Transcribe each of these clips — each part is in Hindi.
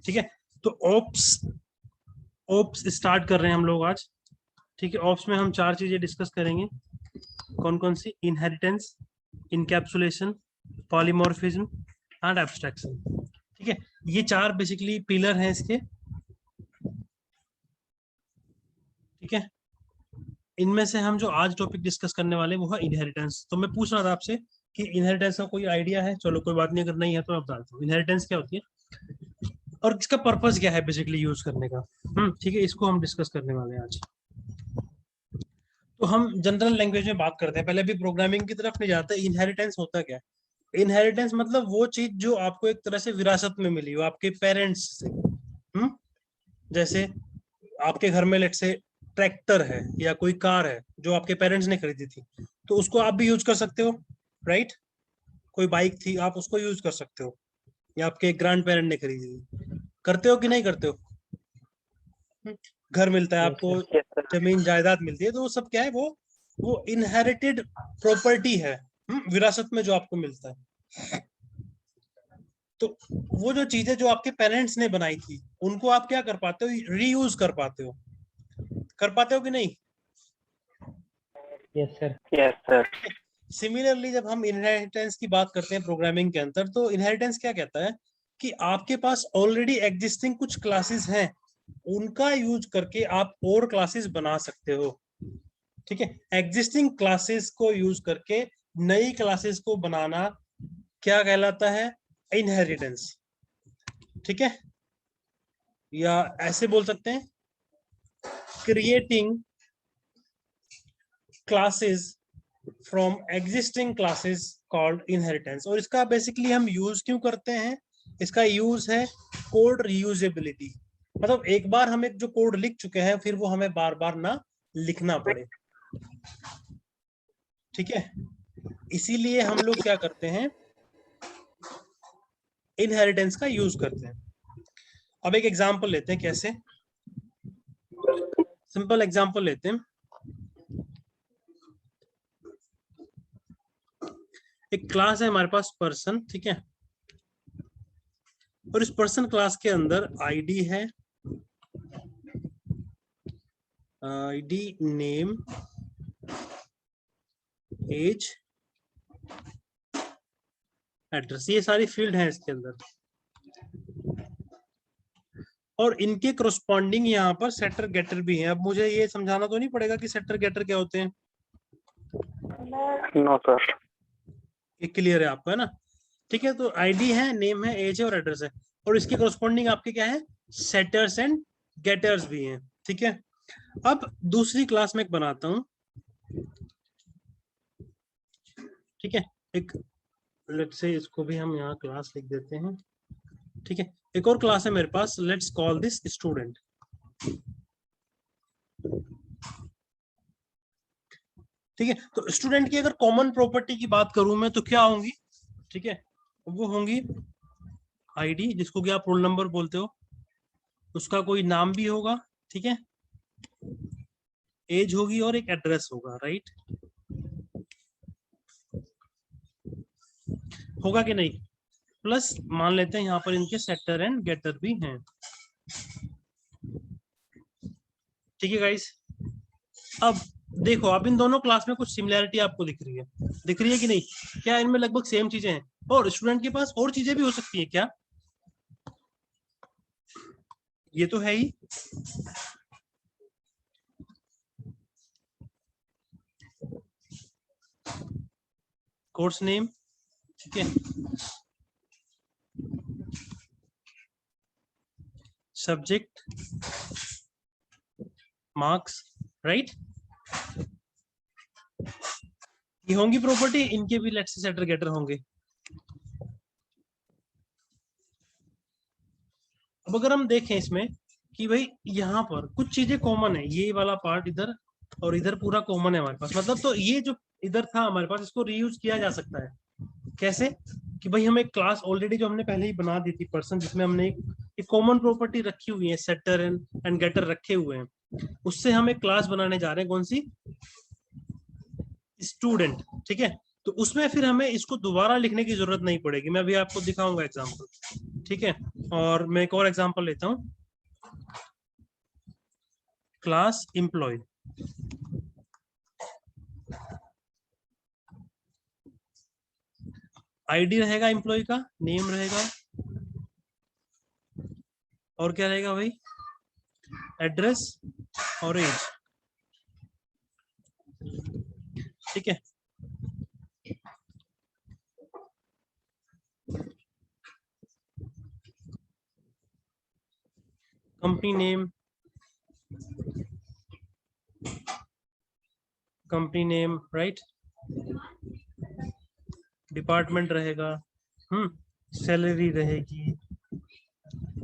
ठीक है, तो ओप्स स्टार्ट कर रहे हैं हम लोग आज। ठीक है, ओप्स में हम 4 चीजें डिस्कस करेंगे। कौन कौन सी? Inheritance, encapsulation, polymorphism and abstraction. ठीक है, ये 4 बेसिकली पिलर हैं इसके। ठीक है, इनमें से हम जो आज टॉपिक डिस्कस करने वाले वो है इनहेरिटेंस। तो मैं पूछ रहा था आपसे कि इनहेरिटेंस का कोई आइडिया है? चलो कोई बात नहीं, अगर नहीं है तो मैं बताता हूँ इनहेरिटेंस क्या होती है और इसका पर्पस क्या है बेसिकली यूज करने का। ठीक है, इसको हम डिस्कस करने वाले हैं आज। तो हम जनरल लैंग्वेज में बात करते हैं, पहले भी प्रोग्रामिंग की तरफ नहीं जाते। इनहेरिटेंस होता क्या है? इनहेरिटेंस मतलब वो चीज जो आपको एक तरह से विरासत में मिली हो आपके पेरेंट्स से। जैसे आपके घर में लेट से ट्रैक्टर है या कोई कार है जो आपके पेरेंट्स ने खरीदी थी, तो उसको आप भी यूज कर सकते हो, राइट? कोई बाइक थी, आप उसको यूज कर सकते हो, या आपके ग्रैंड पेरेंट ने खरीदी थी। करते हो कि नहीं करते हो? घर मिलता है आपको, जमीन जायदाद मिलती है, तो वो सब क्या है? वो इनहेरिटेड प्रॉपर्टी है, विरासत में जो आपको मिलता है। तो वो जो चीजें जो आपके पेरेंट्स ने बनाई थी उनको आप क्या कर पाते हो? रीयूज कर पाते हो। कर पाते हो कि नहीं? Yes sir. Yes sir. Similarly जब हम इनहेरिटेंस की बात करते हैं प्रोग्रामिंग के अंदर, तो इनहेरिटेंस क्या कहता है कि आपके पास ऑलरेडी एग्जिस्टिंग कुछ क्लासेस हैं, उनका यूज करके आप और क्लासेस बना सकते हो। ठीक है, एग्जिस्टिंग क्लासेस को यूज करके नई क्लासेस को बनाना क्या कहलाता है? इनहेरिटेंस। ठीक है, या ऐसे बोल सकते हैं creating classes from existing classes called inheritance. और इसका बेसिकली हम यूज क्यों करते हैं? इसका यूज है कोड रीयूजेबिलिटी, मतलब एक बार हम एक जो कोड लिख चुके हैं फिर वो हमें बार बार ना लिखना पड़े। ठीक है, इसीलिए हम लोग क्या करते हैं? इनहेरिटेंस का यूज करते हैं। अब एक एग्जांपल लेते हैं, कैसे? सिंपल एग्जांपल लेते हैं। एक क्लास है हमारे पास पर्सन, ठीक है, और इस पर्सन क्लास के अंदर आईडी है, आईडी, नेम, एज, एड्रेस, ये सारी फील्ड है इसके अंदर। और इनके करस्पॉन्डिंग यहाँ पर सेटर गेटर भी है। अब मुझे ये समझाना तो नहीं पड़ेगा कि सेटर गेटर क्या होते हैं? No sir. ये क्लियर है आपको, है ना? ठीक है, तो आईडी है, नेम है, एज है और एड्रेस है, और इसके करस्पॉन्डिंग आपके क्या है? सेटर्स एंड गेटर्स भी हैं। ठीक है, अब दूसरी क्लास में एक बनाता हूं। ठीक है, एक लेट्स से इसको भी हम यहाँ क्लास लिख देते हैं। ठीक है, एक और क्लास है मेरे पास, लेट्स कॉल दिस स्टूडेंट। ठीक है, तो स्टूडेंट की अगर कॉमन प्रॉपर्टी की बात करूं मैं तो क्या होंगी? ठीक है, वो होंगी आईडी, जिसको कि आप रोल नंबर बोलते हो, उसका कोई नाम भी होगा, ठीक है, एज होगी और एक एड्रेस होगा, राइट? होगा कि नहीं? प्लस मान लेते हैं यहाँ पर इनके सेटर एंड गेटर भी हैं। ठीक है गाइस, अब देखो, अब इन दोनों क्लास में कुछ सिमिलैरिटी आपको दिख रही है, दिख रही है कि नहीं? क्या इनमें लगभग सेम चीजें हैं? और स्टूडेंट के पास और चीजें भी हो सकती है क्या? ये तो है ही। कोर्स नेम, ठीक है, सब्जेक्ट, मार्क्स, राइट? ये होंगी प्रॉपर्टी, इनके भी लेट्स से सेटर गेटर होंगे। अब अगर हम देखें इसमें कि भाई यहाँ पर कुछ चीजें कॉमन है, ये वाला पार्ट इधर और इधर पूरा कॉमन है हमारे पास, मतलब तो ये जो इधर था हमारे पास, इसको रीयूज किया जा सकता है। कैसे? कि भाई हम एक क्लास ऑलरेडी जो हमने पहले ही बना दी थी पर्सन, जिसमें हमने एक कॉमन प्रॉपर्टी रखी हुई है, सेटर एंड गेटर रखे हुए हैं, उससे हम एक क्लास बनाने जा रहे हैं, कौन सी? स्टूडेंट। ठीक है, तो उसमें फिर हमें इसको दोबारा लिखने की जरूरत नहीं पड़ेगी। मैं अभी आपको दिखाऊंगा एग्जांपल। ठीक है। और मैं एक और एग्जांपल लेता हूँ, क्लास एम्प्लॉय। आईडी रहेगा एम्प्लॉय का, नेम रहेगा, और क्या रहेगा भाई, एड्रेस और एज। ठीक है। Company name, company name right, department रहेगा, सैलरी रहेगी,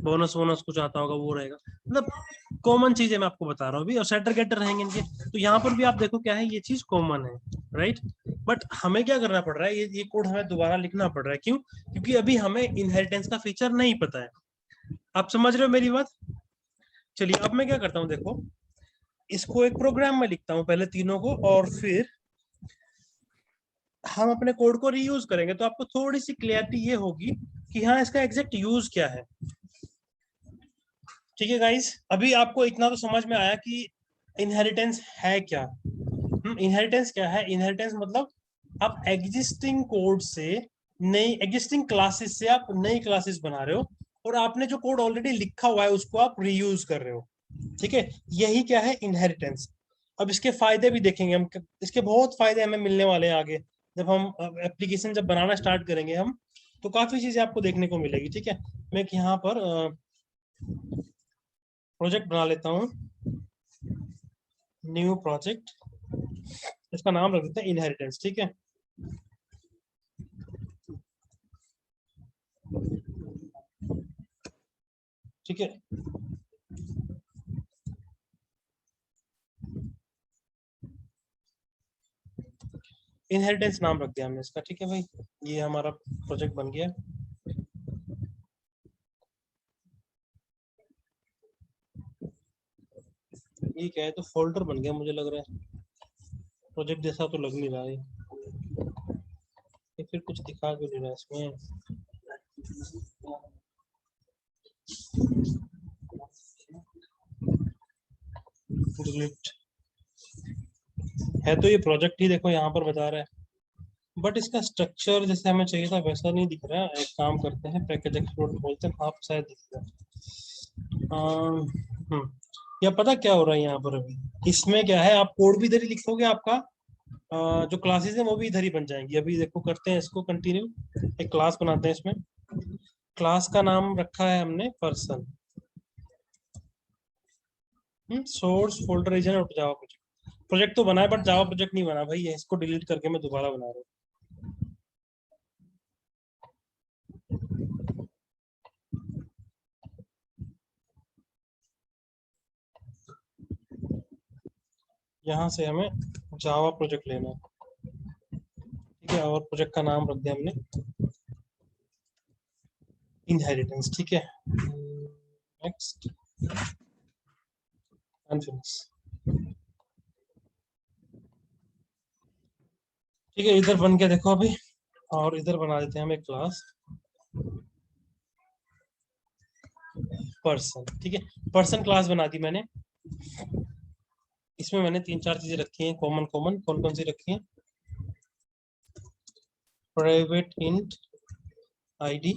बोनस वोनस कुछ आता होगा वो रहेगा, मतलब कॉमन चीजें मैं आपको बता रहा हूँ अभी। और सेटर गेटर रहेंगे इनके। तो यहाँ पर भी आप देखो क्या है, ये चीज कॉमन है राइट। बट हमें क्या करना पड़ रहा है, ये कोड हमें दोबारा लिखना पड़ रहा है। क्यों? क्योंकि अभी हमें इनहेरिटेंस का फीचर नहीं पता है। आप समझ रहे हो मेरी बात? चलिए अब मैं क्या करता हूँ, देखो इसको एक प्रोग्राम में लिखता हूँ पहले तीनों को, और फिर हम अपने कोड को रीयूज करेंगे। तो आपको थोड़ी सी क्लियरिटी ये होगी कि हाँ इसका एग्जैक्ट यूज क्या है। ठीक है गाइस, अभी आपको इतना तो समझ में आया कि इनहेरिटेंस है क्या। इनहेरिटेंस क्या है? इनहेरिटेंस मतलब आप एग्जिस्टिंग कोड से नई, एग्जिस्टिंग क्लासेस से आप नई क्लासेस बना रहे हो, और आपने जो कोड ऑलरेडी लिखा हुआ है उसको आप रीयूज कर रहे हो। ठीक है, यही क्या है, इनहेरिटेंस। अब इसके फायदे भी देखेंगे हम, इसके बहुत फायदे हमें मिलने वाले हैं आगे। जब हम एप्लीकेशन जब बनाना स्टार्ट करेंगे हम, तो काफी चीजें आपको देखने को मिलेगी। ठीक है, मैं यहाँ पर प्रोजेक्ट बना लेता हूँ, न्यू प्रोजेक्ट, इसका नाम रख देते हैं इनहेरिटेंस। ठीक है, ठीक है। इनहेरिटेंस नाम रख दिया हमने इसका। ठीक है भाई, ये हमारा प्रोजेक्ट बन गया। ये क्या है, तो फोल्डर बन गया मुझे लग रहा है, प्रोजेक्ट जैसा तो लग नहीं रहा है। ये फिर कुछ दिखा क्यों नहीं रहा है इसमें? डिलीट है तो ये प्रोजेक्ट ही देखो यहाँ पर बता रहा है, बट इसका स्ट्रक्चर जैसे हमें चाहिए था वैसा नहीं दिख रहा है। एक काम करते हैं, पैकेज एक्सप्लोर बोलते हैं, आप शायद दिख रहा है। या पता क्या हो रहा है यहाँ पर, अभी इसमें क्या है, आप कोड भी इधर ही लिखोगे, आपका जो क्लासेस है वो भी इधर ही बन जाएंगी। अभी देखो करते हैं इसको कंटिन्यू, एक क्लास बनाते हैं इसमें। क्लास का नाम रखा है हमने पर्सन, सोर्स फोल्डर रीजन और जावा प्रोजेक्ट। प्रोजेक्ट तो बना है बट जावा प्रोजेक्ट नहीं बना भाई, इसको डिलीट करके मैं दोबारा बना रहा हूँ। यहाँ से हमें जावा प्रोजेक्ट लेना है। ठीक है, और प्रोजेक्ट का नाम रख दिया हमने इनहेरिटेंस। ठीक है, नेक्स्ट एंड फिनिश। ठीक है, इधर बन के देखो अभी, और इधर बना देते हैं हम एक क्लास पर्सन। ठीक है, पर्सन क्लास बना दी मैंने। इसमें मैंने तीन चार चीजें रखी हैं कॉमन। कॉमन कौन कौन सी रखी हैं? Private int ID,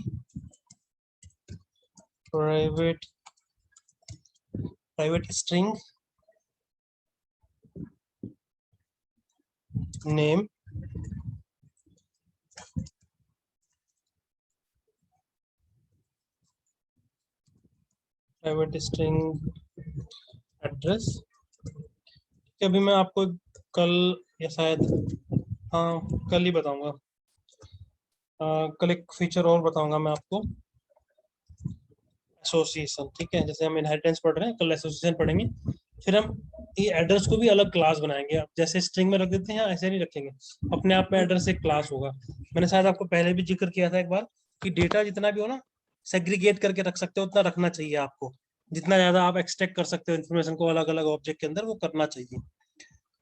private private string name, private string address. अभी मैं आपको कल या शायद, हाँ कल ही बताऊंगा। कल एक फीचर और बताऊंगा मैं आपको, एसोसिएशन। ठीक है, जैसे हम इनहेरिटेंस पढ़ रहे हैं, कल एसोसिएशन पढ़ेंगे। फिर हम ये एड्रेस को भी अलग क्लास बनाएंगे। अब जैसे स्ट्रिंग में रख देते हैं, ऐसे नहीं रखेंगे, अपने आप में एड्रेस एक क्लास होगा। मैंने शायद आपको पहले भी जिक्र किया था एक बार कि डेटा जितना भी हो ना, सेग्रीगेट करके रख सकते हो, उतना रखना चाहिए आपको। जितना ज्यादा आप एक्सट्रैक्ट कर सकते हो इन्फॉर्मेशन को अलग अलग ऑब्जेक्ट के अंदर, वो करना चाहिए।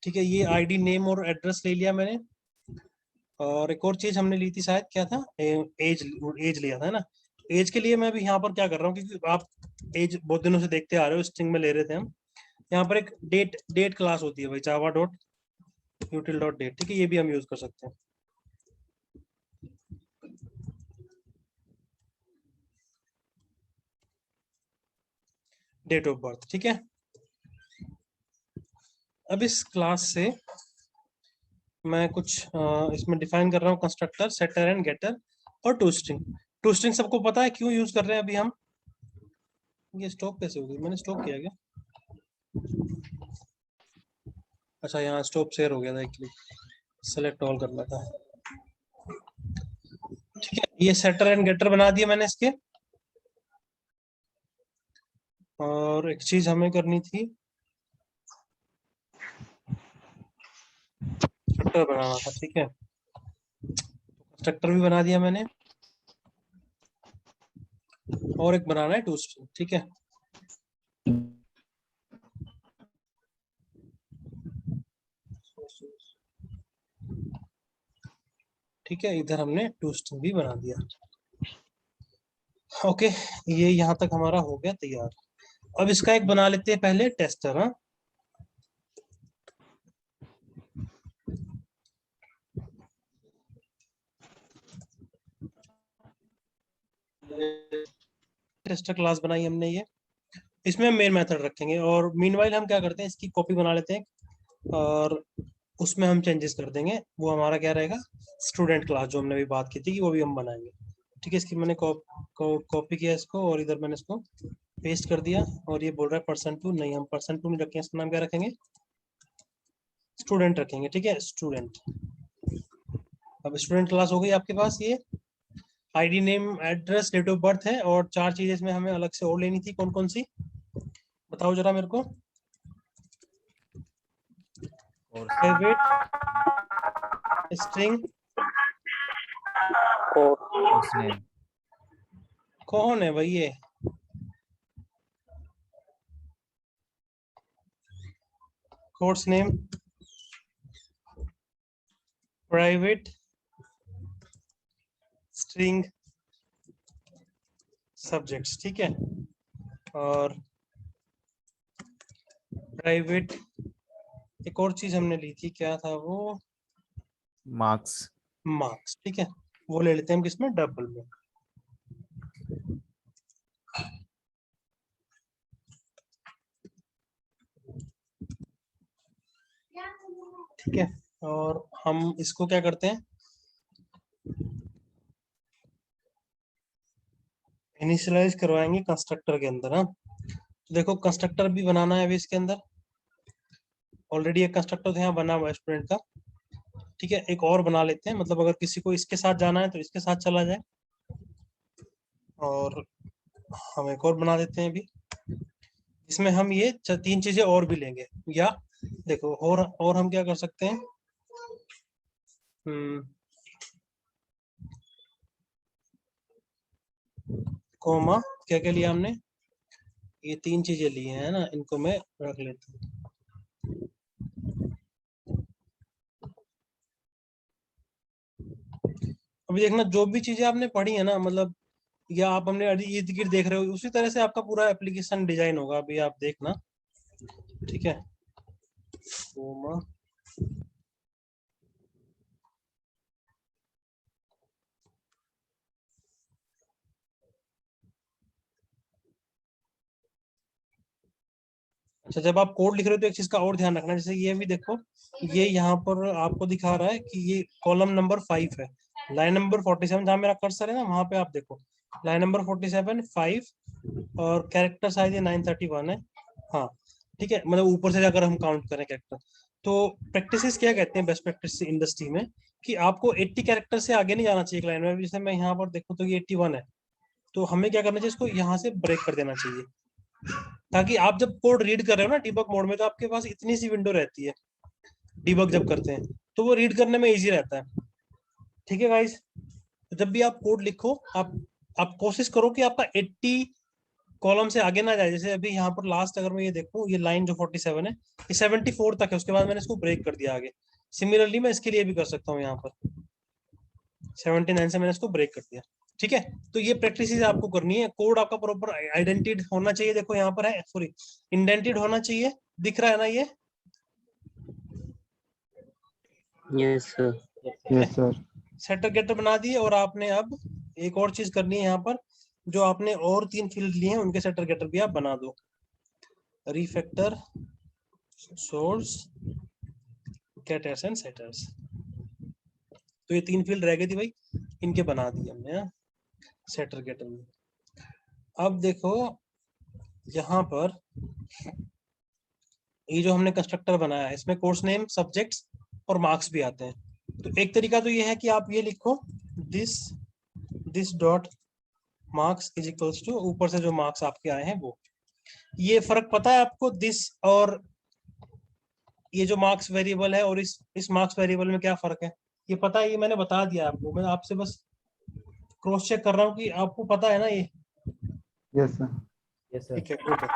ठीक है, ये आईडी नेम और एड्रेस ले लिया मैंने। और एक और चीज हमने ली थी शायद, क्या था, एज, एज लिया था ना। एज के लिए मैं अभी यहाँ पर क्या कर रहा हूँ, क्योंकि आप एज बहुत दिनों से देखते आ रहे हो, स्ट्रिंग में ले रहे थे हम। यहाँ पर एक डेट क्लास होती है भाई, Java dot util dot date, ठीक है, ये भी हम यूज कर सकते हैं। डेट ऑफ बर्थ, ठीक है। अब इस क्लास से मैं कुछ इसमें डिफाइन कर रहा हूँ, कंस्ट्रक्टर, सेटर एंड गेटर और टू स्ट्रिंग। टू स्ट्रिंग सबको पता है क्यों यूज कर रहे हैं अभी हम। ये स्टॉप कैसे हो गई, मैंने स्टॉप किया क्या? अच्छा, यहाँ स्टॉप शेयर हो गया था, एक्चुअली सेलेक्ट ऑल करना था। ठीक है, ये सेटर एंड गेटर बना दिए मैंने इसके। और एक चीज हमें करनी थी, कंस्ट्रक्टर बनाना था, ठीक है। कंस्ट्रक्टर भी बना दिया मैंने, और एक बनाना है टू स्ट्रिंग, ठीक है। ठीक है, इधर हमने टू स्ट्रिंग भी बना दिया। ओके, ये यहाँ तक हमारा हो गया तैयार। अब इसका एक बना लेते हैं पहले टेस्टर। हाँ, टेस्टर क्लास बनाई हमने ये, इसमें हम मेन मेथड रखेंगे, और मीनवाइल हम क्या करते हैं, इसकी कॉपी बना लेते हैं और उसमें हम चेंजेस कर देंगे। वो हमारा क्या रहेगा, स्टूडेंट क्लास, जो हमने अभी बात की थी कि वो भी हम बनाएंगे। ठीक है, इसकी मैंने कॉपी किया इसको, और इधर मैंने इसको पेस्ट कर दिया। और ये बोल रहा है %2, नहीं, हम %2 नहीं रखेंगे, इसका नाम क्या रखेंगे, स्टूडेंट रखेंगे। ठीक है, स्टूडेंट। अब स्टूडेंट क्लास हो गई आपके पास। ये ID, name, address, date of birth है, और 4 चीजें इसमें हमें अलग से और लेनी थी। कौन कौन सी, बताओ जरा मेरे को। प्राइवेट स्ट्रिंग, कोर्स नेम, कौन है भाई ये, course name, private string subjects, ठीक है। और प्राइवेट, एक और चीज हमने ली थी, क्या था वो, मार्क्स। मार्क्स, ठीक है। वो ले लेते हैं हम किसमें, डबल में। ठीक है, और हम इसको क्या करते हैं, इनिशियलाइज करवाएंगे कंस्ट्रक्टर के अंदर। हाँ, तो देखो कंस्ट्रक्टर भी बनाना है अभी इसके अंदर। ऑलरेडी एक कंस्ट्रक्टर यहाँ बना हुआ है स्टूडेंट का। ठीक है, एक और बना लेते हैं, मतलब अगर किसी को इसके साथ जाना है तो इसके साथ चला जाए, और हम एक और बना देते हैं अभी, इसमें हम ये 3 चीजें और भी लेंगे। या देखो, और हम क्या कर सकते हैं, कोमा, क्या क्या लिया हमने, ये 3 चीजें ली हैं ना, इनको मैं रख लेता हूँ। अभी देखना, जो भी चीजें आपने पढ़ी है ना, मतलब या आप हमने इर्द गिर्द देख रहे हो, उसी तरह से आपका पूरा एप्लीकेशन डिजाइन होगा। अभी आप देखना, ठीक है। कोमा, अच्छा, जब आप कोड लिख रहे हो तो एक चीज का और ध्यान रखना, जैसे ये भी देखो, ये यहाँ पर आपको दिखा रहा है कि ये कॉलम नंबर 5 है, लाइन नंबर 47 जहाँ मेरा कर्सर है ना, वहां पे आप देखो, लाइन नंबर 47 5, और कैरेक्टर साइज 931 है। हाँ, ठीक है, मतलब ऊपर से अगर हम काउंट करें कैरेक्टर, तो प्रैक्टिसेस क्या कहते हैं, बेस्ट प्रैक्टिस इंडस्ट्री में, कि आपको 80 कैरेक्टर से आगे नहीं जाना चाहिए एक लाइन में। जैसे मैं यहाँ पर देखूँ तो ये 81 है, तो हमें क्या करना चाहिए, इसको यहाँ से ब्रेक कर देना चाहिए, ताकि आप जब कोड रीड कर रहे हो ना डिबग मोड में, तो आपके पास इतनी सी विंडो रहती है डिबग जब करते हैं, तो वो रीड करने में इजी रहता है। ठीक है गाइस, तो जब भी आप कोड लिखो, आप कोशिश करो कि आपका 80 कॉलम से आगे ना जाए। जैसे अभी यहाँ पर लास्ट अगर मैं ये देखूं, ये लाइन जो 47 है, ये 74 तक है, उसके बाद मैंने इसको ब्रेक कर दिया आगे। सिमिलरली मैं इसके लिए भी कर सकता हूँ, यहाँ पर 79 से मैंने इसको ब्रेक कर दिया। ठीक है, तो ये प्रैक्टिस आपको करनी है। कोड आपका प्रॉपर आइडेंटिड होना चाहिए, देखो यहाँ पर है, सॉरी इंडेंटेड होना चाहिए, दिख रहा है ना ये? Yes sir. Yes sir. Setter getter बना दिए, और आपने अब एक और चीज करनी है यहाँ पर, जो आपने और 3 फील्ड लिए हैं उनके सेटर गेटर भी आप बना दो। Refactor, source, getters and setters. तो ये 3 फील्ड रह गई थी भाई, इनके बना दिए हमने सेटर गेटर में। अब देखो यहाँ पर ये जो हमने कंस्ट्रक्टर बनाया है, इसमें कोर्स नेम, सब्जेक्ट्स और मार्क्स भी आते हैं। तो एक तरीका तो ये है कि आप ये लिखो this dot marks is equals to, ऊपर से जो मार्क्स आपके आए हैं वो। ये फर्क पता है आपको, दिस और ये जो मार्क्स वेरिएबल है और इस मार्क्स वेरिएबल में क्या फर्क है, ये पता है? ये मैंने बता दिया आपको, मैं आपसे बस क्रॉस चेक कर रहा हूँ कि आपको पता है ना ये। Yes sir. Yes sir. ठीक है, गुड है।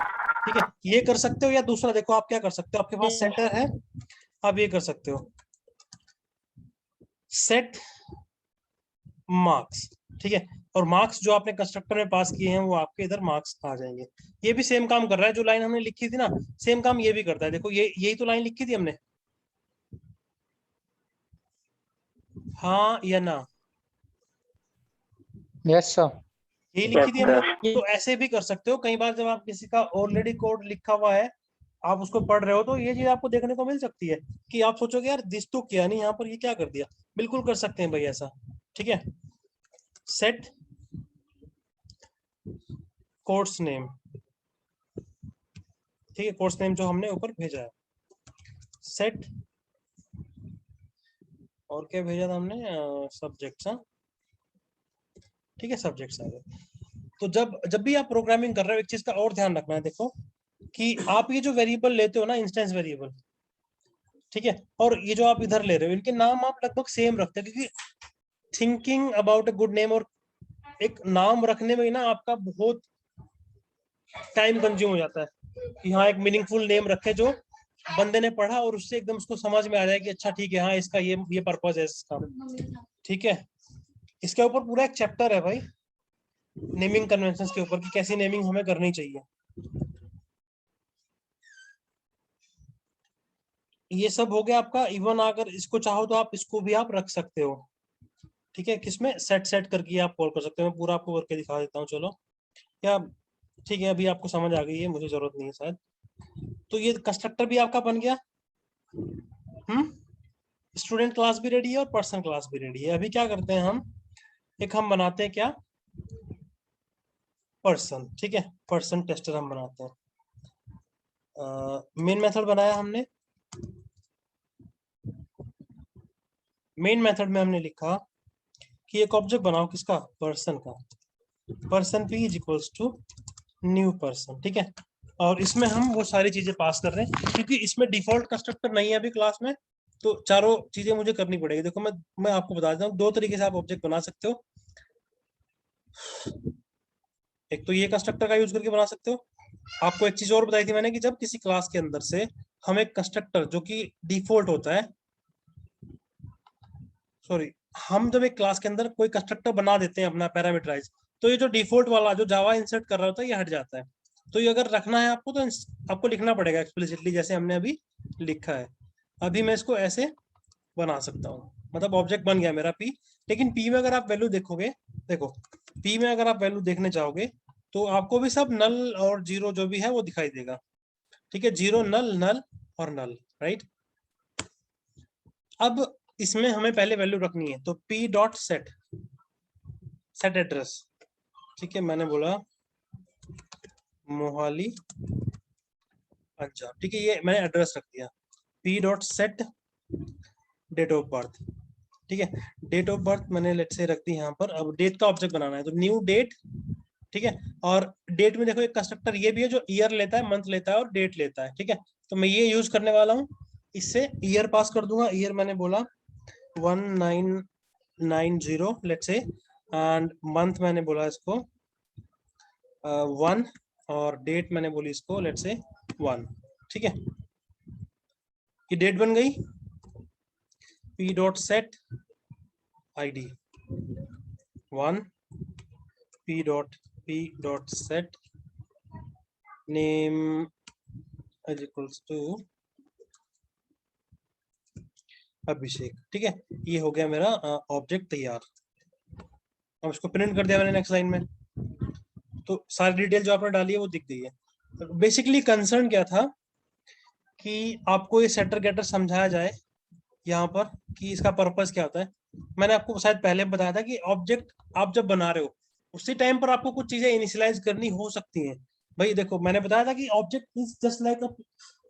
ठीक है, ये कर सकते हो, या दूसरा देखो आप क्या कर सकते हो, आपके पास सेटर है, आप ये कर सकते हो सेट मार्क्स। ठीक है, और मार्क्स जो आपने कंस्ट्रक्टर में पास किए हैं वो आपके इधर मार्क्स आ जाएंगे। ये भी सेम काम कर रहा है, जो लाइन हमने लिखी थी ना, सेम काम ये भी करता है। देखो ये यही तो लाइन लिखी थी हमने, हाँ या ना? Yes sir. यही लिखी थी हमने। तो ऐसे भी कर सकते हो, कई बार जब आप किसी का ऑलरेडी कोड लिखा हुआ है, आप उसको पढ़ रहे हो, तो ये चीज आपको देखने को मिल सकती है कि आप सोचोगे यार दिस तो किया नहीं, यहाँ पर ये क्या कर दिया। बिल्कुल कर सकते हैं भाई ऐसा। ठीक है, सेट कोर्स नेम, ठीक है, कोर्स नेम जो हमने ऊपर भेजा है, सेट, और क्या भेजा था हमने, सब्जेक्ट्स। हाँ ठीक है, सब्जेक्ट्स आ गए। तो जब भी आप प्रोग्रामिंग कर रहे हो, एक चीज का और ध्यान रखना है, देखो कि आप ये जो वेरिएबल लेते हो ना, इंस्टेंस वेरिएबल, ठीक है, और ये जो आप इधर ले रहे हो, इनके नाम आप लगभग सेम रखते हैं, क्योंकि thinking about a good name और एक नाम रखने में ना आपका बहुत टाइम कंज्यूम हो जाता है कि हाँ एक मीनिंगफुल नेम रखे जो बंदे ने पढ़ा और उससे एकदम उसको समझ में आ जाए कि अच्छा ठीक है, हाँ इसका ये पर्पस है इसका। ठीक है, इसके ऊपर पूरा एक चैप्टर है भाई, नेमिंग कन्वेंशंस के ऊपर, कि कैसी नेमिंग हमें करनी चाहिए। ये सब हो गया आपका। इवन अगर इसको चाहो तो आप इसको भी आप रख सकते हो। ठीक है, किसमें, सेट करके आप कॉल कर सकते हो। मैं पूरा आपको करके दिखा देता हूँ, चलो। या ठीक है, अभी आपको समझ आ गई है, मुझे जरूरत नहीं है शायद। तो ये कंस्ट्रक्टर भी आपका बन गया। स्टूडेंट क्लास भी रेडी है और पर्सन क्लास भी रेडी है। अभी क्या करते हैं हम बनाते हैं क्या, पर्सन। ठीक है, पर्सन टेस्टर हम बनाते हैं। मेन मेथड बनाया हमने। मेन मेथड में हमने लिखा कि एक ऑब्जेक्ट बनाओ, किसका, पर्सन का। Person P is equals to new person. ठीक है, और इसमें हम वो सारी चीजें पास कर रहे हैं, क्योंकि इसमें डिफॉल्ट कंस्ट्रक्टर नहीं है अभी क्लास में, तो चारों चीजें मुझे करनी पड़ेगी। देखो मैं आपको बता देता हूँ, 2 तरीके से आप ऑब्जेक्ट बना सकते हो। एक तो ये कंस्ट्रक्टर का यूज करके बना सकते हो। आपको एक चीज और बताई थी मैंने, कि जब किसी क्लास के अंदर से हम एक कंस्ट्रक्टर जो कि डिफॉल्ट होता है, सॉरी, हम जब एक क्लास के अंदर कोई कंस्ट्रक्टर बना देते हैं अपना पैरामीटराइज, तो ये जो डिफॉल्ट वाला जो जावा इंसर्ट कर रहा होता है ये हट जाता है। तो ये अगर रखना है आपको, तो आपको लिखना पड़ेगा एक्सप्लिसिटली, जैसे हमने अभी लिखा है। अभी मैं इसको ऐसे बना सकता हूँ, मतलब ऑब्जेक्ट बन गया मेरा पी। लेकिन पी में अगर आप वैल्यू देखोगे, देखो पी में अगर आप वैल्यू देखने चाहोगे, तो आपको भी सब नल और जीरो जो भी है वो दिखाई देगा। ठीक है, जीरो, नल, नल और नल, राइट। अब इसमें हमें पहले वैल्यू रखनी है, तो P dot set, set address. ठीक है, मैंने बोला मोहाली पंजाब। ठीक है, ये मैंने एड्रेस रख दिया। P dot set date of birth. ठीक है, डेट ऑफ बर्थ मैंने लेट से रख दी यहाँ पर। अब डेट का ऑब्जेक्ट बनाना है, तो न्यू डेट। ठीक है, और डेट में देखो एक कंस्ट्रक्टर ये भी है जो ईयर लेता है, मंथ लेता है और डेट लेता है। ठीक है, तो मैं ये यूज करने वाला हूँ। इससे ईयर पास कर दूंगा। ईयर मैंने बोला 1990 लेट से, एंड मंथ मैंने बोला इसको 1, और डेट मैंने बोली इसको लेट से 1। ठीक है, ये डेट बन गई। P dot set ID 1 p.set name is equals to अभिषेक। ठीक है, ये हो गया मेरा ऑब्जेक्ट तैयार। अब इसको प्रिंट कर दिया मैंने नेक्स्ट लाइन में, तो सारी डिटेल जो आपने डाली है वो दिख गई है। बेसिकली कंसर्न क्या था कि आपको ये सेटर गेटर समझाया जाए यहाँ पर कि इसका पर्पस क्या होता है। मैंने आपको शायद पहले बताया था कि ऑब्जेक्ट आप जब बना रहे हो उसी टाइम पर आपको कुछ चीजें इनिशियलाइज करनी हो सकती हैं। भाई देखो, मैंने बताया था कि object is just like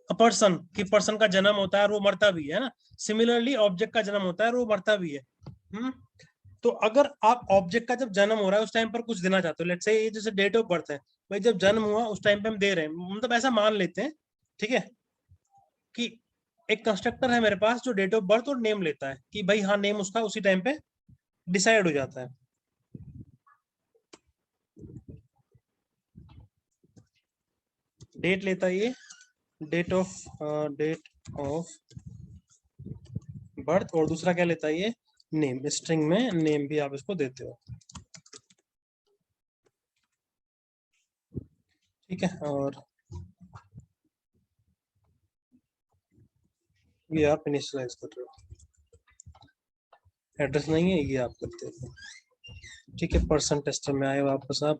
a person, कि पर्सन का जन्म होता है और वो मरता भी है ना। सिमिलरली ऑब्जेक्ट का जन्म होता है और वो मरता भी है। तो अगर आप ऑब्जेक्ट का जब जन्म हो रहा है उस टाइम पर कुछ देना चाहते हो, लेट्स से ये जैसे डेट ऑफ बर्थ है, भाई जब जन्म हुआ उस टाइम पे हम दे रहे हैं, मतलब ऐसा मान लेते हैं, ठीक है, कि एक कंस्ट्रक्टर है मेरे पास जो डेट ऑफ बर्थ और नेम लेता है कि भाई हाँ नेम उसका उसी टाइम पे डिसाइड हो जाता है। डेट लेता है ये, डेट ऑफ बर्थ, और दूसरा क्या लेता है ये, नेम। स्ट्रिंग में नेम भी आप इसको देते हो, ठीक है। और ये आप इनिशियलाइज कर रहे हो, एड्रेस नहीं है ये आप करते हो, ठीक है। पर्सन टेस्टर में आए वापस आप।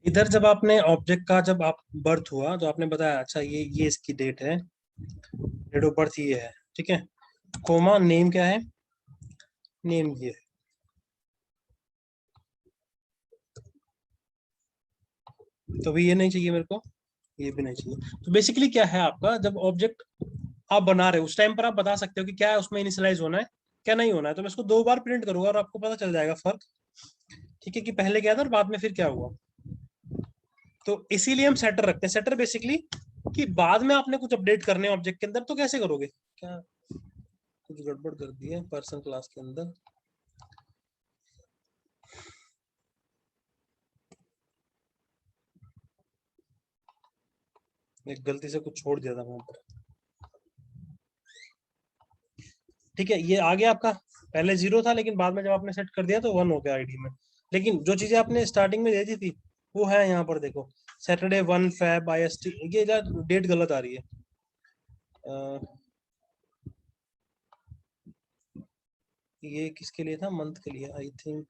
इधर जब आपने ऑब्जेक्ट का जब आप बर्थ हुआ तो आपने बताया अच्छा ये इसकी डेट है, डेट ऑफ बर्थ ये है, ठीक है। कोमा नेम क्या है, नेम ये है, तो भी ये नहीं चाहिए मेरे को, ये भी नहीं चाहिए। तो बेसिकली क्या है आपका, जब ऑब्जेक्ट आप बना रहे हो उस टाइम पर आप बता सकते हो कि क्या है उसमें इनिशियलाइज होना है क्या नहीं होना है। तो मैं इसको 2 बार प्रिंट करूंगा और आपको पता चल जाएगा फर्क, ठीक है, कि पहले क्या था और बाद में फिर क्या हुआ। तो इसीलिए हम सेटर रखते हैं। सेटर बेसिकली कि बाद में आपने कुछ अपडेट करने ऑब्जेक्ट के अंदर तो कैसे करोगे, क्या कुछ गड़बड़ कर दी है पर्सन क्लास के अंदर। एक गलती से कुछ छोड़ दिया था वहां पर, ठीक है। ये आ गया आपका, पहले 0 था लेकिन बाद में जब आपने सेट कर दिया तो 1 हो गया आईडी में। लेकिन जो चीजें आपने स्टार्टिंग में दे दी थी वो है यहाँ पर, देखो सैटरडे 1 Feb IST, ये डेट गलत आ रही है। ये किसके लिए था, मंथ के लिए आई थिंक,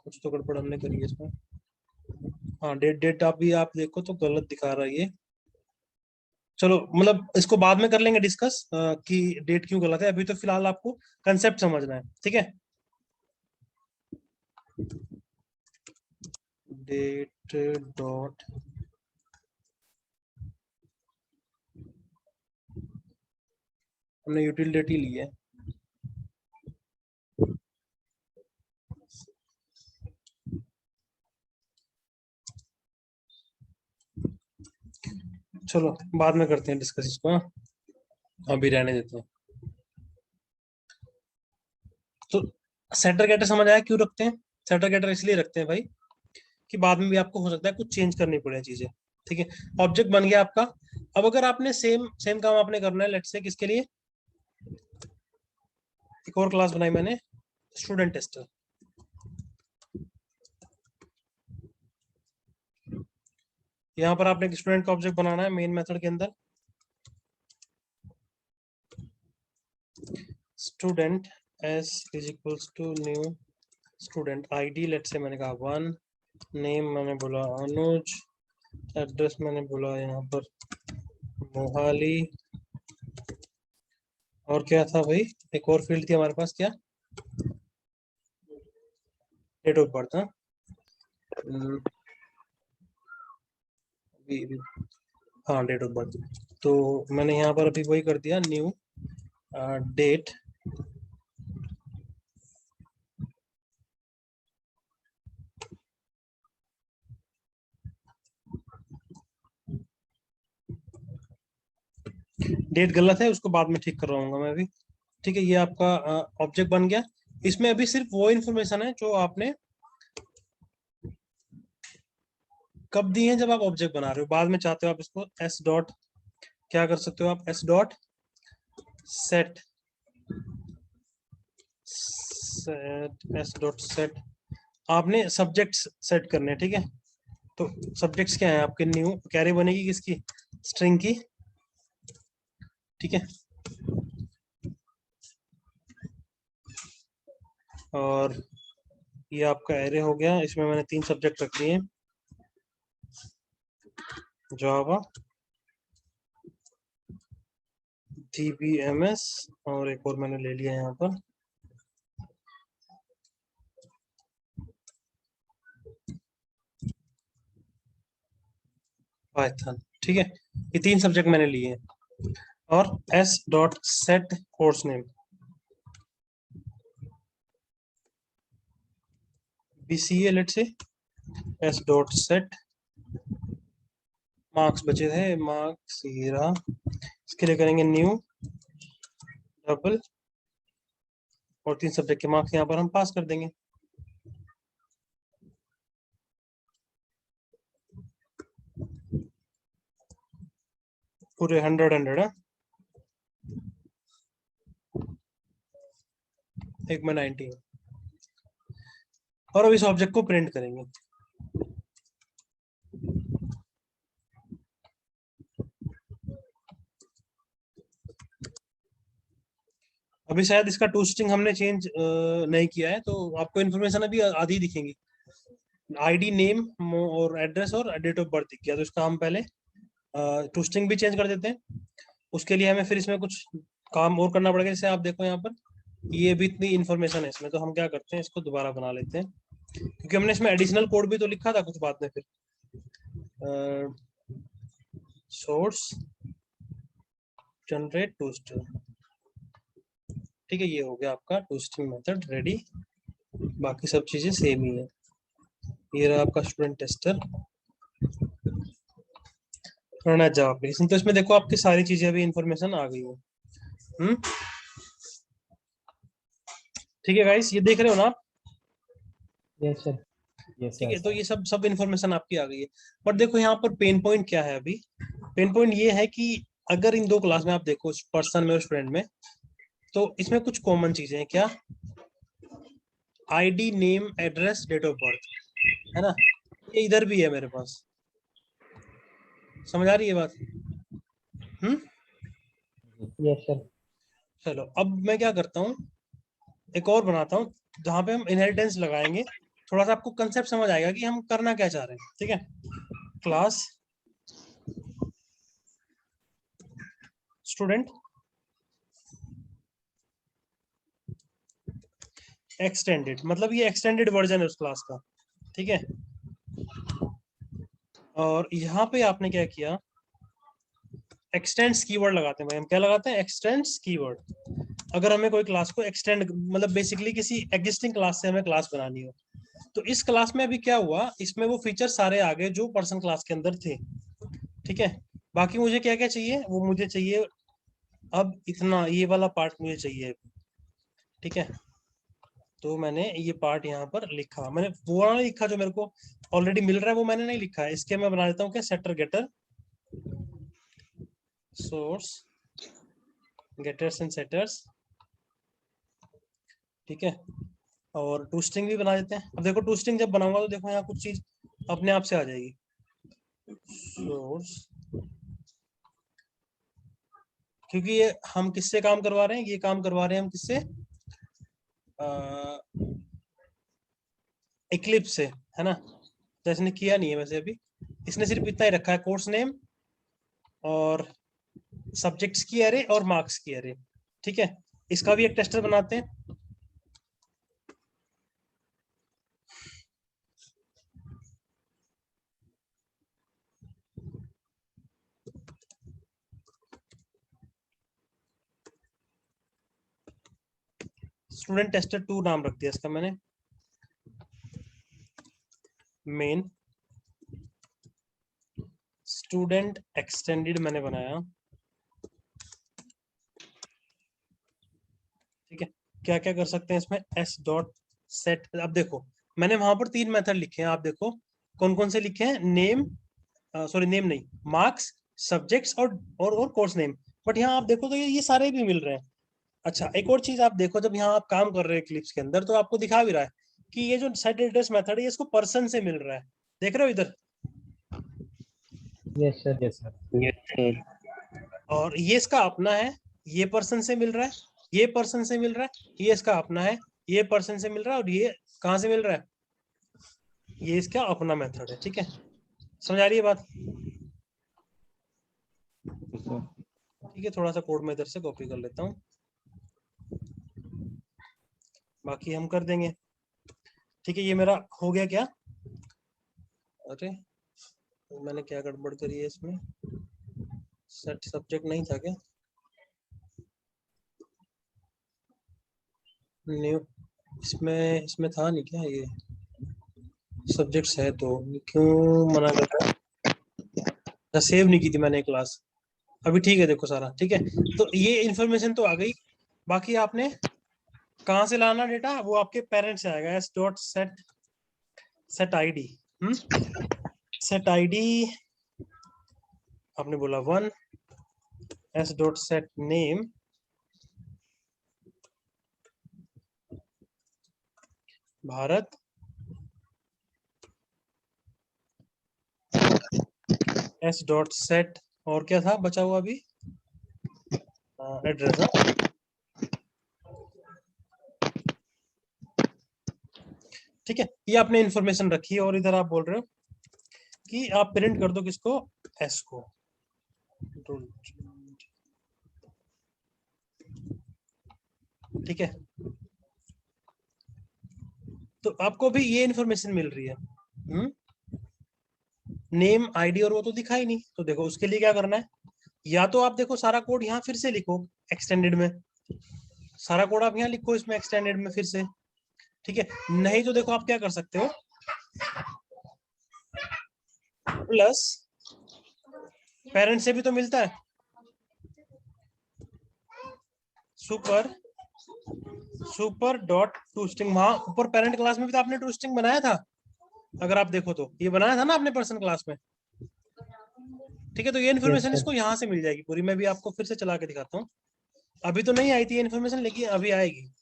कुछ तो गड़बड़ हमने करी है इसमें। हाँ डेट आप भी आप देखो तो गलत दिखा रहा है ये। चलो मतलब इसको बाद में कर लेंगे डिस्कस कि डेट क्यों गलत है, अभी तो फिलहाल आपको कंसेप्ट समझना है, ठीक है। डेट डॉट हमने यूटिल डेट ही ली है, चलो बाद में करते हैं डिस्कस इसको, हाँ? अभी रहने देते हैं। तो सेटर गेटर समझ आया क्यों रखते हैं। सेटर गेटर इसलिए रखते हैं भाई कि बाद में भी आपको हो सकता है कुछ चेंज करनी पड़े चीजें, ठीक है। ऑब्जेक्ट बन गया आपका। अब अगर आपने सेम काम आपने करना है, लेट्स से किसके लिए, एक और क्लास बनाई मैंने, स्टूडेंट टेस्टर। यहाँ पर आपने एक स्टूडेंट का ऑब्जेक्ट बनाना है मेन मेथड के अंदर। Student s is equals to new student ID, let's say मैंने कहा 1, नेम मैंने बोला अनुज, एड्रेस मैंने बोला यहाँ पर मोहाली, और क्या था भाई, एक और फील्ड थी हमारे पास, क्या, डेट ऑफ बर्थ। हाँ डेट ऑफ बर्थ, तो मैंने यहाँ पर अभी वही कर दिया, न्यू डेट डेट गलत है उसको बाद में ठीक करवाऊंगा मैं अभी, ठीक है। ये आपका ऑब्जेक्ट बन गया। इसमें अभी सिर्फ वो इन्फॉर्मेशन है जो आपने कब दी है, जब आप ऑब्जेक्ट बना रहे हो। बाद में चाहते हो आप इसको s डॉट क्या कर सकते हो आप, s dot set s dot set आपने सब्जेक्ट्स सेट करने हैं, ठीक है। तो सब्जेक्ट्स क्या है आपके, न्यू कैरे बनेगी किसकी, स्ट्रिंग की, ठीक है। और ये आपका एरे हो गया, इसमें मैंने 3 सब्जेक्ट रख दिए, जावा, DBMS और एक और मैंने ले लिया यहाँ पर पाइथन, ठीक है। ये 3 सब्जेक्ट मैंने लिए हैं। और s.set course name, BCA late से s.set मार्क्स बचे थे, मार्क्स ये रहा, इसके लिए करेंगे न्यू डबल और 3 सब्जेक्ट के मार्क्स यहाँ पर हम पास कर देंगे। पूरे 100 है, एक में 90 है। और अब इस ऑब्जेक्ट को प्रिंट करेंगे। अभी शायद इसका टू स्ट्रिंग हमने चेंज नहीं किया है, तो आपको इन्फॉर्मेशन अभी आधी दिखेंगी, आईडी, नेम और एड्रेस और डेट ऑफ बर्थ दिख गया। तो इसका हम पहले टू स्ट्रिंग भी चेंज कर देते हैं। उसके लिए हमें फिर इसमें कुछ काम और करना पड़ेगा। जैसे आप देखो यहाँ पर ये भी इतनी इन्फॉर्मेशन है इसमें, तो हम क्या करते हैं, इसको दोबारा बना लेते हैं, क्योंकि हमने इसमें एडिशनल कोड भी तो लिखा था कुछ बाद में। फिर सोर्स जनरेट टू स्ट्रिंग, ठीक है, ये हो गया आपका टू स्ट्रिंग मेथड रेडी। बाकी सब चीजें सेम ही है। ये रहा आपका student tester run Java application. तो इसमें देखो आपकी सारी चीजें अभी इन्फॉर्मेशन आ गई है। ठीक है गाइस, ये देख रहे हो ना आप? Yes sir. ठीक है, तो ये सब इन्फॉर्मेशन आपकी आ गई है। बट देखो यहाँ पर पेन पॉइंट क्या है। अभी पेन पॉइंट ये है कि अगर इन 2 क्लास में आप देखो, पर्सन में और स्टूडेंट में, तो इसमें कुछ कॉमन चीजें हैं। क्या? ID, name, address, date of birth, है ना। ये इधर भी है मेरे पास। समझ आ रही है बात? Yes sir. चलो अब मैं क्या करता हूँ, एक और बनाता हूँ जहाँ पे हम इनहेरिटेंस लगाएंगे। थोड़ा सा आपको कंसेप्ट समझ आएगा कि हम करना क्या चाह रहे हैं, ठीक है। क्लास स्टूडेंट एक्सटेंडेड, मतलब ये एक्सटेंडेड वर्जन है उस क्लास का, ठीक है। और यहाँ पे आपने क्या किया, एक्सटेंड्स कीवर्ड लगाते हैं भाई। हम क्या लगाते हैं? X tends keyword. अगर हमें कोई क्लास को एक्सटेंड, मतलब बेसिकली किसी एग्जिस्टिंग क्लास से हमें क्लास बनानी हो, तो इस क्लास में अभी क्या हुआ, इसमें वो फीचर सारे आ गए जो पर्सन क्लास के अंदर थे, ठीक है। बाकी मुझे क्या क्या चाहिए, वो मुझे चाहिए अब इतना, ये वाला पार्ट मुझे चाहिए, ठीक है। तो मैंने ये पार्ट यहाँ पर लिखा, मैंने वो वाला लिखा जो मेरे को ऑलरेडी मिल रहा है, वो मैंने नहीं लिखा है। इसके मैं बना देता हूँ क्या, setter getter, source getters and setters, ठीक है। और टू स्ट्रिंग भी बना देते हैं। अब देखो टू स्ट्रिंग जब बनाऊंगा तो देखो यहाँ कुछ चीज अपने आप से आ जाएगी। सोर्स, क्योंकि ये हम किससे काम करवा रहे हैं, ये काम करवा रहे हैं हम किससे, इक्लिप्स से, है ना। तो इसने किया नहीं है वैसे अभी, इसने सिर्फ इतना ही रखा है, कोर्स नेम और सब्जेक्ट्स की एरे और मार्क्स की एरे, ठीक है। इसका भी एक टेस्टर बनाते हैं। स्टूडेंट टेस्टर 2 नाम रख दिया इसका मैंने। मेन स्टूडेंट एक्सटेंडेड मैंने बनाया, ठीक है। क्या क्या कर सकते हैं इसमें, s.set। अब देखो मैंने वहां पर 3 मेथड लिखे हैं, आप देखो कौन कौन से लिखे हैं, नेम, सॉरी नेम नहीं, मार्क्स, सब्जेक्ट्स और कोर्स नेम। बट यहाँ आप देखो तो ये सारे भी मिल रहे हैं। अच्छा एक और चीज आप देखो, जब यहाँ आप काम कर रहे हैं क्लिप्स के अंदर, तो आपको दिखा भी रहा है कि ये जो सेट एड्रेस मेथड है ये इसको पर्सन से मिल रहा है, देख रहे हो इधर, Yes, sir. Yes, sir. Yes, sir. और ये इसका अपना है, ये पर्सन से मिल रहा है, ये पर्सन से मिल रहा है, ये इसका अपना है, ये पर्सन से मिल रहा है, और ये कहाँ से मिल रहा है, ये इसका अपना मेथड है। ठीक है, समझ आ रही है बात? ठीक है, थोड़ा सा कोड में इधर से कॉपी कर लेता हूँ, बाकी हम कर देंगे। ठीक है, ये मेरा हो गया क्या? अरे मैंने क्या गड़बड़ करी है इसमें, सेट सब्जेक्ट नहीं था क्या? न्यू, इसमें इसमें था नहीं क्या, ये सब्जेक्ट्स है तो क्यों मना कर रहा है? सेव नहीं की थी मैंने क्लास, अभी ठीक है, देखो सारा ठीक है। तो ये इन्फॉर्मेशन तो आ गई, बाकी आपने कहाँ से लाना डेटा, वो आपके पेरेंट्स से आएगा। S dot set set ID, set ID आपने बोला 1, S dot set name Bharat, S dot set, और क्या था बचा हुआ अभी, एड्रेस। ठीक है, ये आपने इंफॉर्मेशन रखी है, और इधर आप बोल रहे हो कि आप प्रिंट कर दो किसको, एस को। ठीक है, तो आपको भी ये इंफॉर्मेशन मिल रही है, नेम आईडी, और वो तो दिखा ही नहीं। तो देखो उसके लिए क्या करना है, या तो आप देखो सारा कोड यहाँ फिर से लिखो एक्सटेंडेड में, सारा कोड आप यहाँ लिखो इसमें एक्सटेंडेड में फिर से। ठीक है, नहीं तो देखो आप क्या कर सकते हो, प्लस पेरेंट से भी तो मिलता है, सुपर डॉट टू स्ट्रिंग, वहां ऊपर पेरेंट क्लास में भी तो आपने टू स्ट्रिंग बनाया था, अगर आप देखो तो ये बनाया था ना आपने पर्सन क्लास में। ठीक है, तो ये इन्फॉर्मेशन Yes, sir. इसको यहाँ से मिल जाएगी पूरी, मैं भी आपको फिर से चला के दिखाता हूँ। अभी तो नहीं आई थी ये इन्फॉर्मेशन, लेकिन अभी आएगी।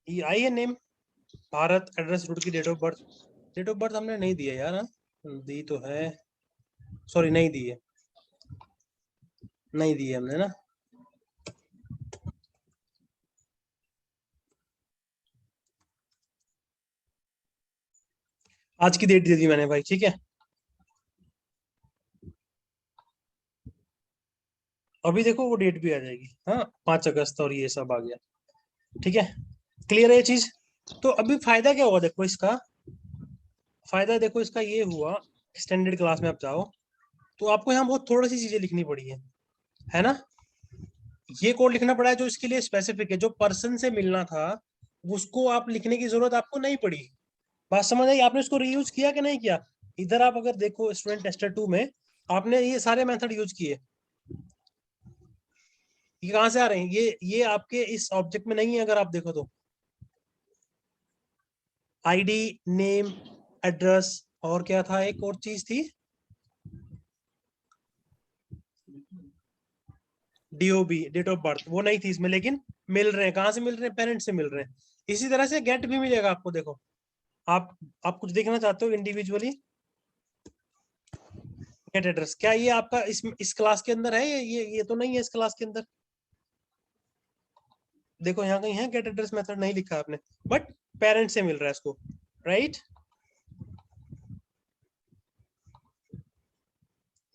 ये आई है नेम भारत, एड्रेस रूट की, डेट ऑफ बर्थ हमने नहीं दिया यार, हाँ? दी तो है, सॉरी नहीं दी है, नहीं दी है हमने ना। आज की डेट दे दी मैंने भाई, ठीक है। अभी देखो वो डेट भी आ जाएगी, हाँ 5 अगस्त, और ये सब आ गया। ठीक है, क्लियर है ये चीज? तो अभी फायदा क्या हुआ देखो इसका, फायदा देखो इसका ये हुआ, एक्सटेंडेड क्लास में आप जाओ तो आपको यहाँ बहुत थोड़ी सी चीजें लिखनी पड़ी है ना। ये कोड लिखना पड़ा है जो इसके लिए स्पेसिफिक है, जो पर्सन से मिलना था उसको आप लिखने की जरूरत आपको नहीं पड़ी। बात समझ आई? आपने इसको रीयूज किया कि नहीं किया? इधर आप अगर देखो स्टूडेंट टेस्टर 2 में आपने ये सारे मेथड यूज किए, ये कहां से आ रहे हैं, ये आपके इस ऑब्जेक्ट में नहीं है, अगर आप देखो तो आईडी, नेम, एड्रेस, और क्या था, एक और चीज थी, डीओबी, डेट ऑफ बर्थ, वो नहीं थी इसमें, लेकिन मिल रहे हैं, कहां से मिल रहे हैं, पेरेंट से मिल रहे हैं। इसी तरह से गेट भी मिलेगा आपको, देखो आप कुछ देखना चाहते हो इंडिविजुअली, गेट एड्रेस, क्या ये आपका इस क्लास के अंदर है, ये तो नहीं है इस क्लास के अंदर। देखो यहाँ कहीं है गेट एड्रेस मेथड, नहीं लिखा आपने, बट पेरेंट से मिल रहा है इसको, राइट।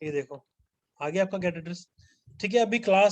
ये देखो आ गया आपका गेट एड्रेस। ठीक है, अभी क्लास